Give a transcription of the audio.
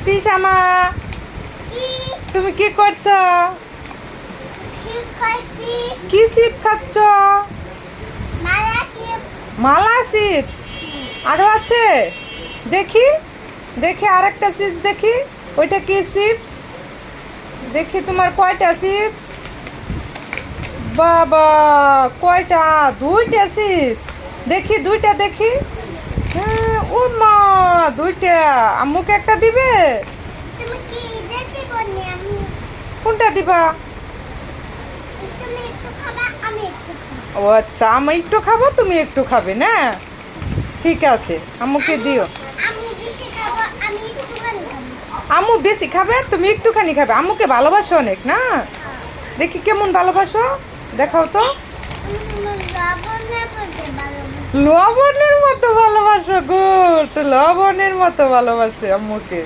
তিশামা, তুমি কি করছো? কি চিপ খাচ্ছ? মালা চিপস। আরো আছে? দেখি দেখি আরেকটা চিপস দেখি। ওইটা কি চিপস? দেখি তোমার কয়টা চিপস? বাবা, কয়টা? দুইটা চিপস। দেখি দুইটা দেখি। হ্যাঁ, ও মা, দুইটা। আম্মুকে একটা দিবে? কোনটা দিবা? ও আচ্ছা, আমি একটু খাবো, তুমি একটু খাবে না? ঠিক আছে, আম্মুকে দিও। আম্মু বেশি খাবে আর তুমি একটুখানি খাবে। আম্মুকে ভালোবাসো অনেক না? দেখি কেমন ভালোবাসো, দেখাও তো। লবণের মতো ভালোবাসো, গুড। লবণের মতো ভালোবাসে আম্মুকে।